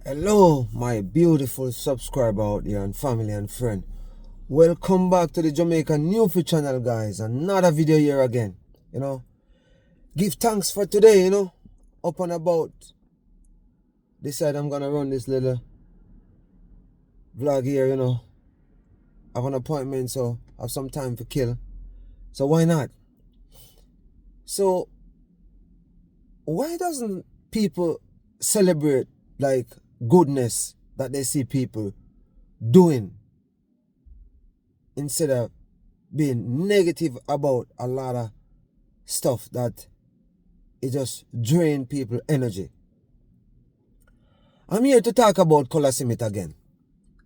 Hello, my beautiful subscriber out there and family and friend. Welcome back to the Jamaican Newfie channel, guys. Another video here again. Give thanks for today, up and about. Decide I'm gonna run this little vlog here, I have an appointment, so I have some time to kill. So why not? So why doesn't people celebrate like goodness that they see people doing instead of being negative about a lot of stuff that it just drain people energy? I'm here to talk about Colazsmithtv again,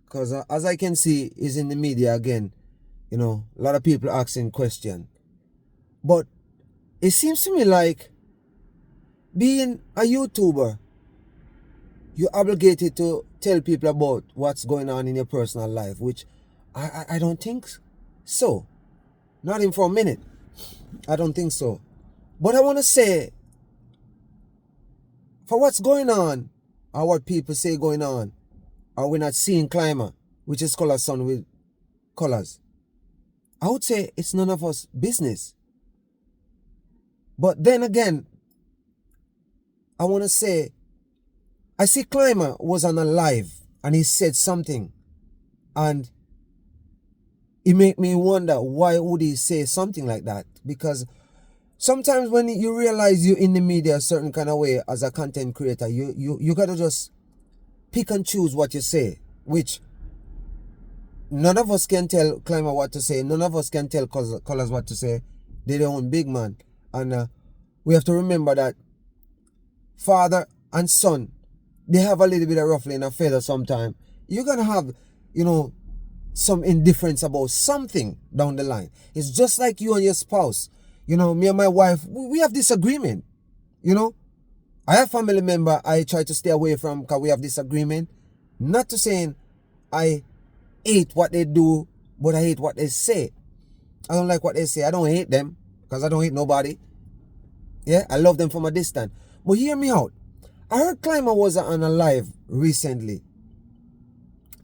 because as I can see is in the media again, a lot of people asking questions. But it seems to me like being a YouTuber, you're obligated to tell people about what's going on in your personal life, which I don't think so. Not even for a minute. I don't think so. But I want to say, for what's going on, or what people say going on, or we're not seeing Climber, which is Colaz's son with Colaz, I would say it's none of us business. But then again, I want to say, I see Climber was on a live and he said something, and it made me wonder, why would he say something like that? Because sometimes when you realize you're in the media a certain kind of way as a content creator, you gotta just pick and choose what you say, which none of us can tell Climber what to say. None of us can tell Colaz what to say. They're their own big man. And we have to remember that father and son, they have a little bit of ruffling in a feather sometimes. You're going to have, some indifference about something down the line. It's just like you and your spouse. Me and my wife, we have disagreement. I have family member I try to stay away from because we have disagreement. Not to saying I hate what they do, but I hate what they say. I don't like what they say. I don't hate them because I don't hate nobody. Yeah, I love them from a distance. But hear me out. I heard Climber was on a live recently.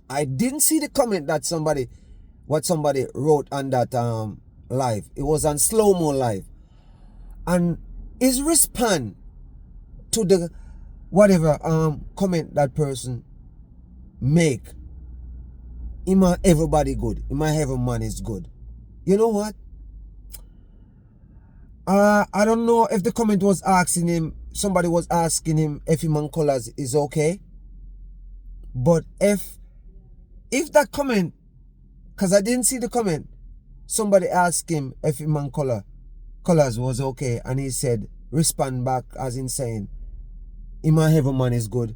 I didn't see the comment that somebody wrote on that live. It was on slow-mo live. And his response to the whatever comment that person make, everybody good. Every man is good. You know what? I don't know if the comment was asking him, somebody was asking him if him and Colaz is okay. But if that comment, because I didn't see the comment, somebody asked him if him and Colaz was okay, and he said, respond back as in saying, every man is good.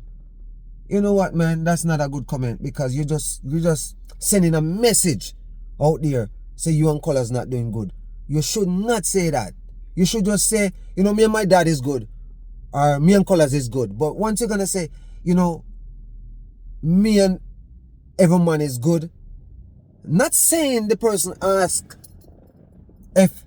You know what, man? That's not a good comment, because you're just sending a message out there, say you and Colaz not doing good. You should not say that. You should just say, me and my dad is good, or me and Colaz is good. But once you're gonna say, me and every man is good, not saying the person ask if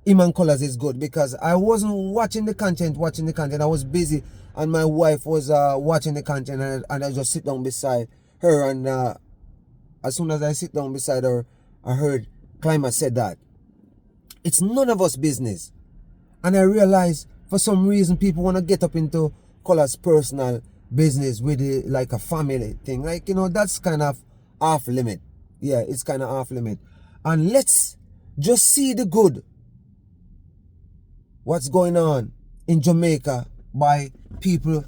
him and Colaz is good, because I wasn't watching the content. I was busy, and my wife was watching the content, and I just sit down beside her, and as soon as I sit down beside her, I heard Climber said that. It's none of us business. And I realize for some reason people want to get up into Colaz's personal business with it like a family thing. Like, that's kind of off limit. Yeah, it's kind of off limit. And let's just see the good. What's going on in Jamaica by people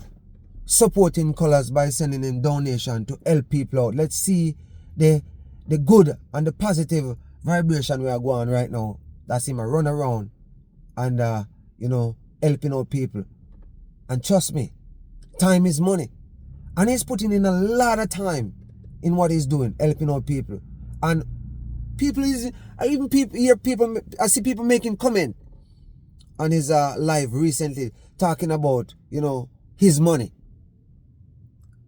supporting Colaz by sending in donation to help people out. Let's see the good and the positive vibration we are going right now. That's him a run around and, helping out people. And trust me, time is money. And he's putting in a lot of time in what he's doing, helping out people. And I see people making comment on his live recently, talking about, his money.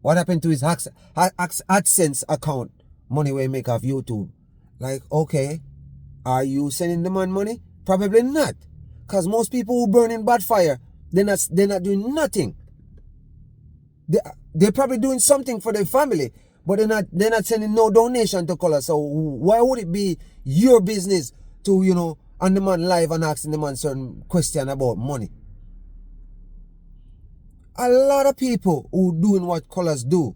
What happened to his AdSense account, money we make off YouTube? Like, okay, are you sending the man money? Probably not. Because most people who burn in bad fire, they're not doing nothing. they're probably doing something for their family, but they're not sending no donation to Color. So why would it be your business to, you know, on the man live and asking the man certain question about money? A lot of people who doing what Colors do,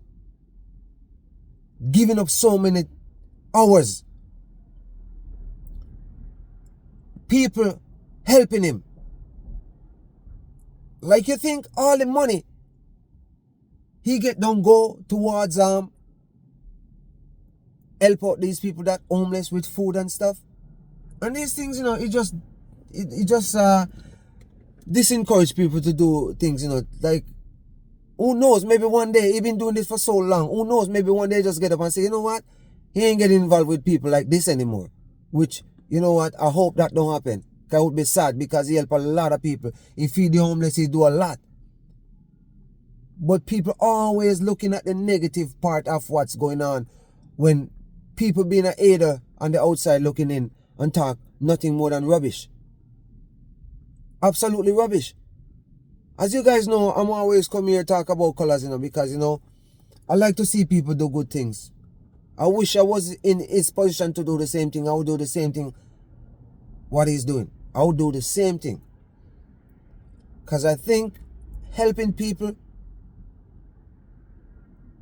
giving up so many hours, people helping him. Like, you think all the money he get don't go towards help out these people that homeless with food and stuff? And these things, you know, it just disencourage people to do things, you know. Like, who knows, maybe one day, he been doing this for so long, who knows, maybe one day just get up and say, you know what, he ain't getting involved with people like this anymore. Which, you know what, I hope that don't happen. That would be sad, because he help a lot of people. He feed the homeless, he do a lot. But people always looking at the negative part of what's going on, when people being an aider on the outside looking in and talk nothing more than rubbish. Absolutely rubbish. As you guys know, I'm always come here to talk about Colors, you know, because, you know, I like to see people do good things. I wish I was in his position to do the same thing. I would do the same thing what he's doing. I would do the same thing. Because I think helping people,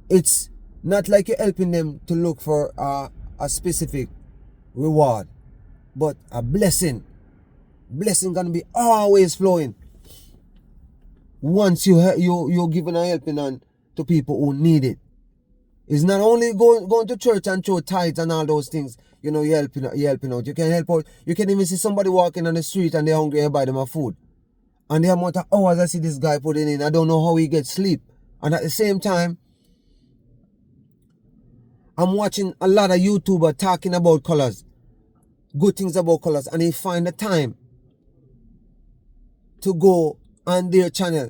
it's not like you're helping them to look for a specific reward, but a blessing. Blessing gonna be always flowing once you're giving a helping hand to people who need it. It's not only going to church and show tithes and all those things, you know, you're helping out. You can help out. You can even see somebody walking on the street and they're hungry and buy them a food. And the amount of hours I see this guy putting in, I don't know how he gets sleep. And at the same time, I'm watching a lot of YouTubers talking about Colors, good things about Colors, and he find the time to go on their channel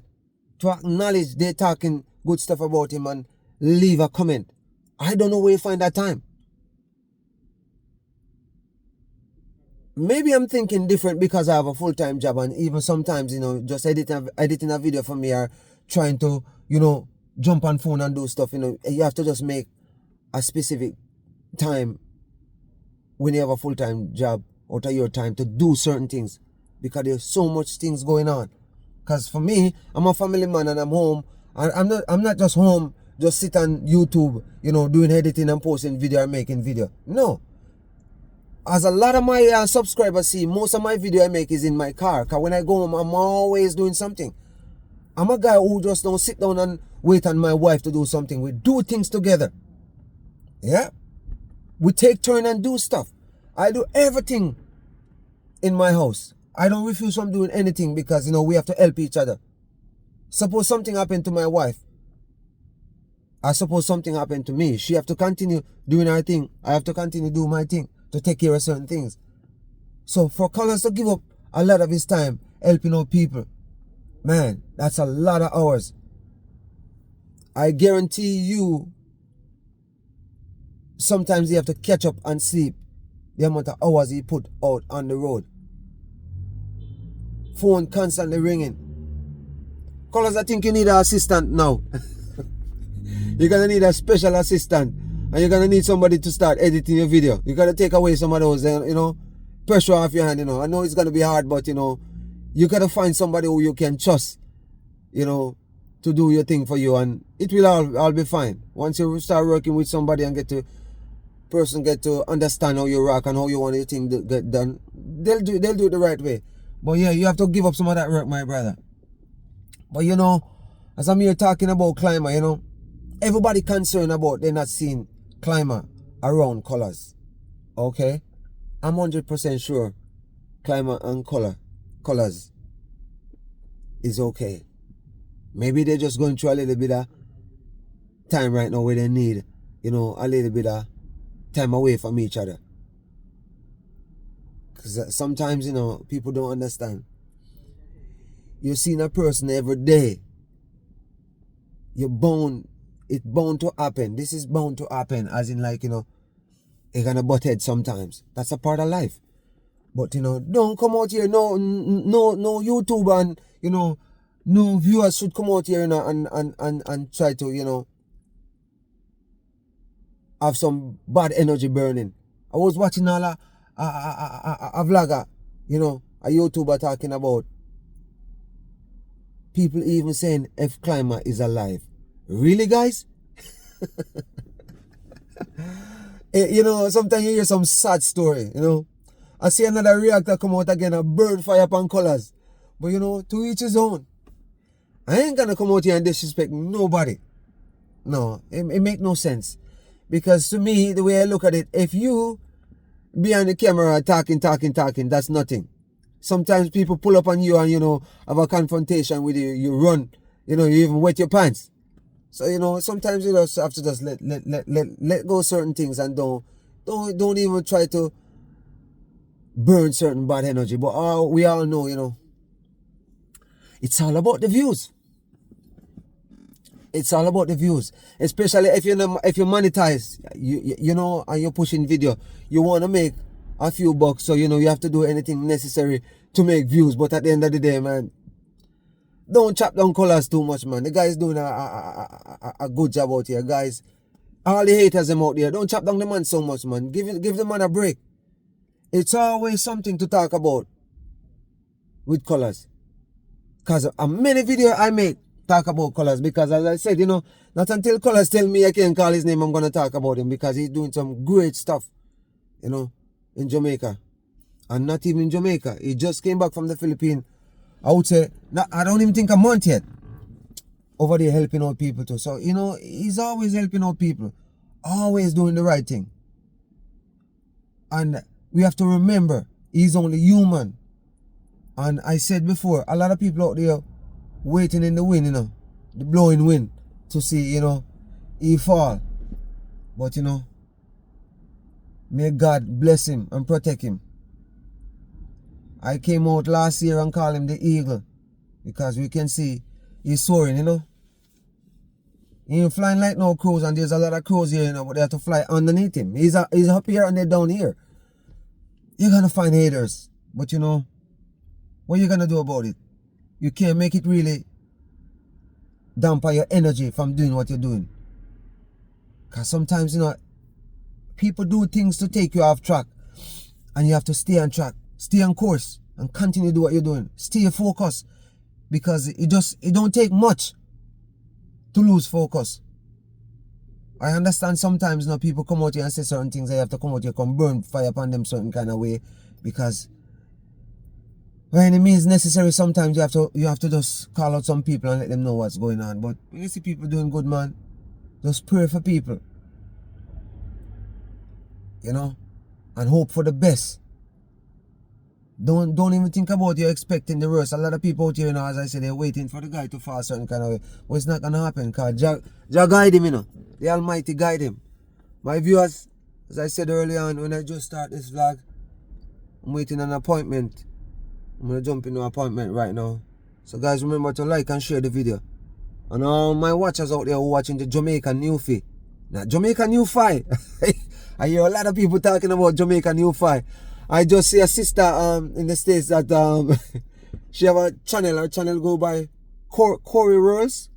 to acknowledge they're talking good stuff about him and leave a comment. I don't know where you find that time. Maybe I'm thinking different because I have a full-time job, and even sometimes, you know, just editing a video for me, or trying to, you know, jump on phone and do stuff, you know, you have to just make a specific time when you have a full-time job out of your time to do certain things, because there's so much things going on. Because for me, I'm a family man and I'm home, and I'm not just home, just sit on YouTube, you know, doing editing and posting video and making video. No. As a lot of my subscribers see, most of my video I make is in my car. Because when I go home, I'm always doing something. I'm a guy who just don't sit down and wait on my wife to do something. We do things together. Yeah? We take turn and do stuff. I do everything in my house. I don't refuse from doing anything because, you know, we have to help each other. Suppose something happened to my wife. I suppose something happened to me. She have to continue doing her thing. I have to continue doing my thing to take care of certain things. So for Colors to give up a lot of his time helping out people, man, that's a lot of hours. I guarantee you, sometimes you have to catch up and sleep the amount of hours he put out on the road. Phone constantly ringing. Colors, I think you need an assistant now. You're gonna need a special assistant, and you're gonna need somebody to start editing your video. You gotta take away some of those, you know, pressure off your hand, you know. I know it's gonna be hard, but, you know, you gotta find somebody who you can trust, you know, to do your thing for you, and it will all be fine. Once you start working with somebody and get to understand how you rock and how you want your thing to get done, they'll do it the right way. But yeah, you have to give up some of that work, my brother. But, you know, as I'm here talking about Climber, you know, everybody concerned about they're not seeing Climber around Colors. Okay? I'm 100% sure Climber and Colors is okay. Maybe they're just going through a little bit of time right now where they need, you know, a little bit of time away from each other. Because sometimes, you know, people don't understand. You're seeing a person every day. It's bound to happen. This is bound to happen, as in, like, you know, you're gonna butt head sometimes. That's a part of life. But, you know, don't come out here, no YouTube and, you know, no viewers should come out here, you know, and try to, you know, have some bad energy burning. I was watching a vlogger, you know, a YouTuber talking about people even saying F Climber is alive. Really, guys? You know, sometimes you hear some sad story, you know. I see another reactor come out again and burn fire upon Colors. But, you know, to each his own. I ain't gonna come out here and disrespect nobody. No, it make no sense. Because to me, the way I look at it, if you behind the camera talking, that's nothing. Sometimes people pull up on you and, you know, have a confrontation with you. You run, you know, you even wet your pants. So, you know, sometimes you just have to just let go certain things and don't even try to burn certain bad energy. But we all know, you know, it's all about the views. It's all about the views, especially if you monetize, you know, and you're pushing video. You want to make a few bucks, so you know you have to do anything necessary to make views. But at the end of the day, man, don't chop down Colors too much, man. The guy's doing a good job out here, guys. All the haters them out there, don't chop down the man so much, man. Give the man a break. It's always something to talk about with Colors, cause many videos I make talk about Colors, because as I said, you know, not until Colors tell me I can't call his name, I'm gonna talk about him, because he's doing some great stuff, you know, in Jamaica. And not even Jamaica. He just came back from the Philippines. I would say, I don't even think a month yet. Over there helping out people too. So, you know, he's always helping out people. Always doing the right thing. And we have to remember, he's only human. And I said before, a lot of people out there waiting in the wind, you know, the blowing wind, to see, you know, he fall. But, you know, may God bless him and protect him. I came out last year and called him the eagle, because we can see he's soaring, you know. He ain't flying like no crows, and there's a lot of crows here, you know, but they have to fly underneath him. He's up here and they're down here. You're gonna find haters, but you know, what you gonna do about it? You can't make it really damper your energy from doing what you're doing. Because sometimes, you know, people do things to take you off track, and you have to stay on track, stay on course, and continue to do what you're doing. Stay focused, because it don't take much to lose focus. I understand sometimes, you know, people come out here and say certain things, they have to come out here, come burn fire upon them certain kind of way, because when it means necessary, sometimes you have to just call out some people and let them know what's going on. But when you see people doing good, man, just pray for people, you know, and hope for the best. Don't even think about you expecting the worst. A lot of people out here, you know, as I said, they're waiting for the guy to fall a certain kind of way. Well, it's not gonna happen, because Jah guide him, you know. The Almighty guide him. My viewers, as I said earlier on, when I just start this vlog, I'm waiting on an appointment. I'm gonna jump into an appointment right now. So guys, remember to like and share the video. And all my watchers out there who are watching the Jamaican Newfie. Now, Jamaican Newfie. I hear a lot of people talking about Jamaican Newfie. I just see a sister in the States that she have a channel. Her channel go by Corey Rose.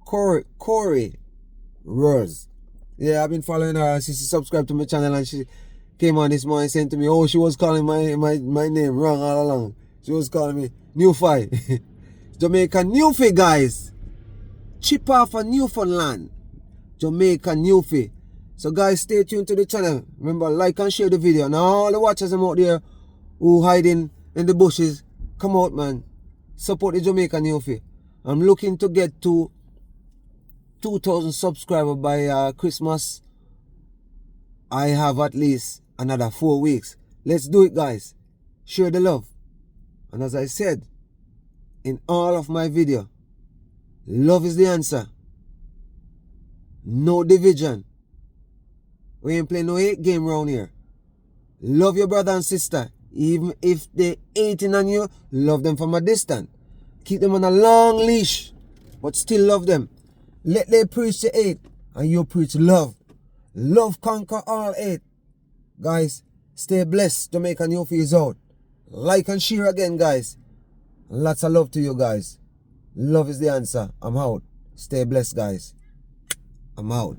Corey Rose. Yeah, I've been following her. She subscribed to my channel, and she came on this morning saying to me, oh, she was calling my name wrong all along. She was calling me Newfie. Jamaican Newfie, guys. Chip off of Newfoundland. Jamaican Newfie. So guys, stay tuned to the channel. Remember, like and share the video. Now all the watchers them out there who hiding in the bushes, come out, man. Support the Jamaican Newfie. I'm looking to get to 2,000 subscribers by Christmas. I have at least another 4 weeks. Let's do it, guys. Share the love. And as I said in all of my video, love is the answer. No division. We ain't playing no hate game around here. Love your brother and sister. Even if they hating on you, love them from a distance. Keep them on a long leash, but still love them. Let them preach the hate, and you preach love. Love conquer all hate. Guys, stay blessed. Jamaican Newfie is out. Like and share again, guys. Lots of love to you guys. Love is the answer. I'm out. Stay blessed, guys. I'm out.